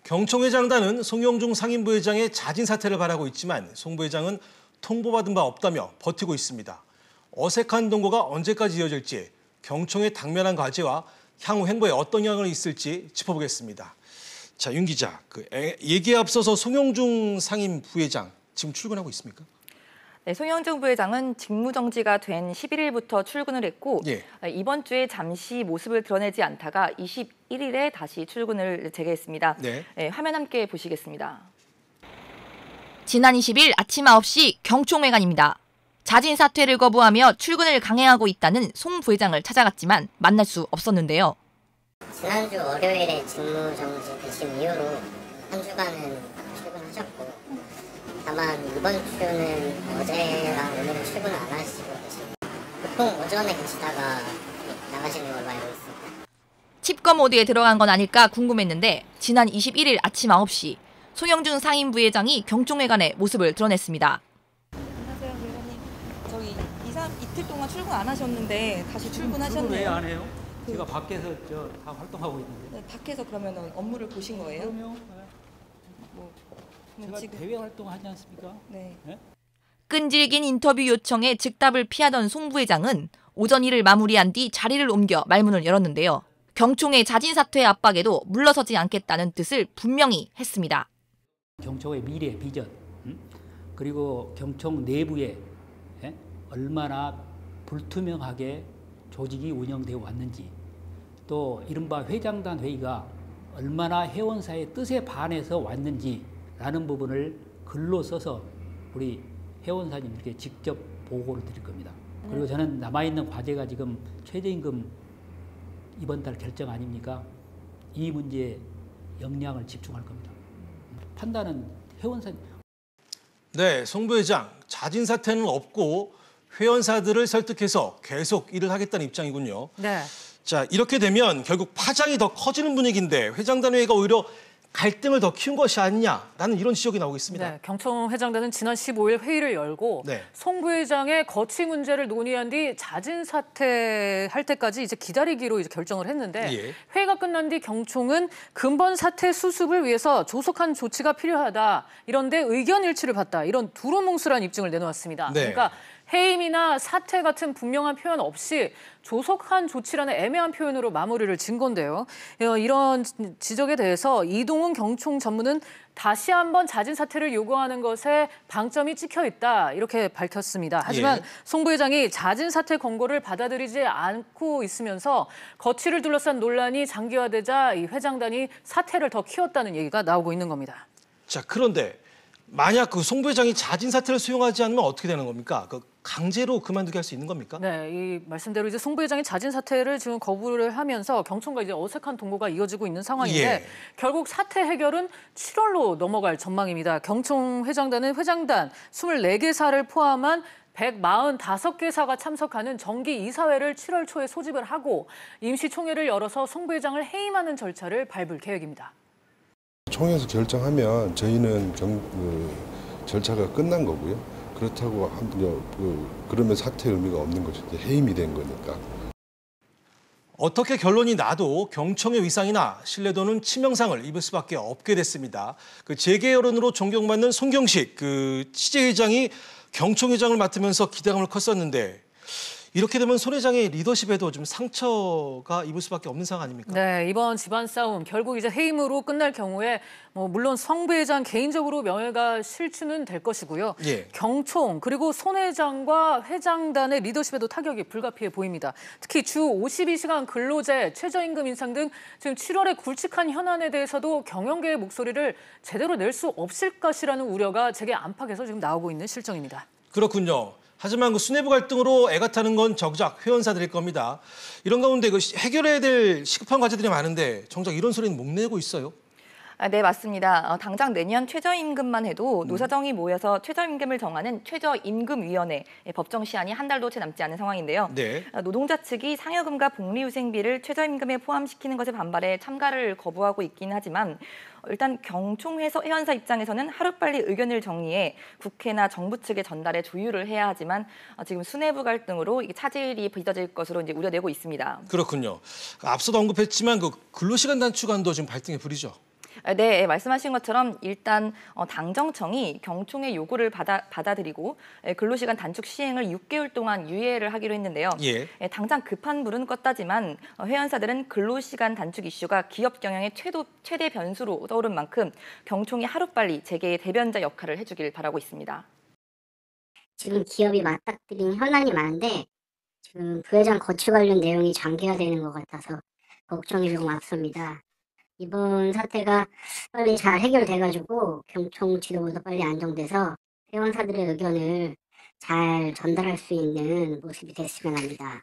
경총회장단은 송영중 상임부회장의 자진 사퇴를 바라고 있지만 송 부회장은 통보받은 바 없다며 버티고 있습니다. 어색한 동거가 언제까지 이어질지 경총의 당면한 과제와 향후 행보에 어떤 영향을 있을지 짚어보겠습니다. 자, 윤 기자, 얘기에 앞서서 송영중 상임부회장 지금 출근하고 있습니까? 네, 송영중 부회장은 직무정지가 된 11일부터 출근을 했고 이번 주에 잠시 모습을 드러내지 않다가 21일에 다시 출근을 재개했습니다. 화면 함께 보시겠습니다. 지난 20일 아침 9시 경총회관입니다. 자진 사퇴를 거부하며 출근을 강행하고 있다는 송 부회장을 찾아갔지만 만날 수 없었는데요. 지난주 월요일에 직무정지 되신 이후로 한 주간은 출근하셨고 다만 이번 주는 어제랑 오늘은 출근을 안 하시고 계십니다. 보통 오전에 계시다가 나가시는 걸로 알고 있습니다. 칩거 모드에 들어간 건 아닐까 궁금했는데 지난 21일 아침 9시 송영중 상임부회장이 경총회관에 모습을 드러냈습니다. 안녕하세요, 부회장님. 저기 이틀 동안 출근 안 하셨는데 다시 출근하셨네요. 왜 안 해요? 제가 밖에서 다 활동하고 있는데. 네, 밖에서 그러면 업무를 보신 거예요? 그럼요. 제가 지금... 대외 활동하지 않습니까? 네. 끈질긴 인터뷰 요청에 즉답을 피하던 송 부회장은 오전 일을 마무리한 뒤 자리를 옮겨 말문을 열었는데요. 경총의 자진 사퇴 압박에도 물러서지 않겠다는 뜻을 분명히 했습니다. 경총의 미래, 비전, 그리고 경총 내부에 얼마나 불투명하게 조직이 운영되어 왔는지, 또 이른바 회장단 회의가 얼마나 회원사의 뜻에 반해서 왔는지라는 부분을 글로 써서 우리 회원사님들께 직접 보고를 드릴 겁니다. 그리고 저는 남아있는 과제가 지금 최저임금 이번 달 결정 아닙니까? 이 문제에 역량을 집중할 겁니다. 판단은 회원사님. 네, 송 부회장 자진 사퇴는 없고 회원사들을 설득해서 계속 일을 하겠다는 입장이군요. 네. 자, 이렇게 되면 결국 파장이 더 커지는 분위기인데 회장단회의가 오히려 갈등을 더 키운 것이 아니냐라는 이런 지적이 나오고 있습니다. 네, 경총회장단은 지난 15일 회의를 열고 송 부회장의 거취 문제를 논의한 뒤 자진 사퇴할 때까지 이제 기다리기로 이제 결정을 했는데 회의가 끝난 뒤 경총은 근본 사퇴 수습을 위해서 조속한 조치가 필요하다. 이런데 의견 일치를 봤다. 이런 두루뭉술한 입증을 내놓았습니다. 그러니까 해임이나 사퇴 같은 분명한 표현 없이 조속한 조치라는 애매한 표현으로 마무리를 진 건데요. 이런 지적에 대해서 이동훈 경총 전무는 다시 한번 자진 사퇴를 요구하는 것에 방점이 찍혀 있다 이렇게 밝혔습니다. 하지만 송 부회장이 자진 사퇴 권고를 받아들이지 않고 있으면서 거취를 둘러싼 논란이 장기화되자 이 회장단이 사퇴를 더 키웠다는 얘기가 나오고 있는 겁니다. 자, 그런데 만약 송 부회장이 자진 사퇴를 수용하지 않으면 어떻게 되는 겁니까? 강제로 그만두게 할 수 있는 겁니까? 네, 이 말씀대로 이제 송 부회장이 자진 사퇴를 지금 거부를 하면서 경총과 이제 어색한 동거가 이어지고 있는 상황인데 결국 사퇴 해결은 7월로 넘어갈 전망입니다. 경총 회장단은 회장단 24개사를 포함한 145개사가 참석하는 정기 이사회를 7월 초에 소집을 하고 임시총회를 열어서 송 부회장을 해임하는 절차를 밟을 계획입니다. 총회에서 결정하면 저희는 절차가 끝난 거고요. 그렇다고 그러면 사퇴 의미가 없는 거죠. 해임이 된 거니까. 어떻게 결론이 나도 경총의 위상이나 신뢰도는 치명상을 입을 수밖에 없게 됐습니다. 재계 여론으로 존경받는 송경식 취재회장이 경총회장을 맡으면서 기대감을 컸었는데 이렇게 되면 손 회장의 리더십에도 좀 상처가 입을 수밖에 없는 상황 아닙니까? 네, 이번 집안 싸움 결국 이제 해임으로 끝날 경우에 물론 송 부회장 개인적으로 명예가 실추는 될 것이고요. 경총 그리고 손 회장과 회장단의 리더십에도 타격이 불가피해 보입니다. 특히 주 52시간 근로제, 최저임금 인상 등 지금 7월에 굵직한 현안에 대해서도 경영계의 목소리를 제대로 낼 수 없을 것이라는 우려가 재계 안팎에서 지금 나오고 있는 실정입니다. 그렇군요. 하지만 수뇌부 갈등으로 애가 타는 건 정작 회원사들일 겁니다. 이런 가운데 해결해야 될 시급한 과제들이 많은데 정작 이런 소리는 못 내고 있어요. 네, 맞습니다. 당장 내년 최저임금만 해도 노사정이 모여서 최저임금을 정하는 최저임금위원회 법정 시한이 한 달도 채 남지 않은 상황인데요. 노동자 측이 상여금과 복리후생비를 최저임금에 포함시키는 것에 반발해 참가를 거부하고 있긴 하지만 일단 경총회사 회원사 입장에서는 하루빨리 의견을 정리해 국회나 정부 측에 전달해 조율을 해야 하지만 지금 수뇌부 갈등으로 이게 차질이 빚어질 것으로 이제 우려되고 있습니다. 그렇군요. 앞서도 언급했지만 근로시간 단축안도 지금 발등에 불이죠. 네, 말씀하신 것처럼 일단 당정청이 경총의 요구를 받아들이고 근로시간 단축 시행을 6개월 동안 유예를 하기로 했는데요. 당장 급한 불은 껐다지만 회원사들은 근로시간 단축 이슈가 기업 경영의 최대 변수로 떠오른 만큼 경총이 하루빨리 재개의 대변자 역할을 해주길 바라고 있습니다. 지금 기업이 맞닥뜨린 현안이 많은데 지금 부회장 거취 관련 내용이 장기화되는 것 같아서 걱정이 조금 앞섭니다. 이번 사태가 빨리 잘 해결돼가지고 경총 지도부도 빨리 안정돼서 회원사들의 의견을 잘 전달할 수 있는 모습이 됐으면 합니다.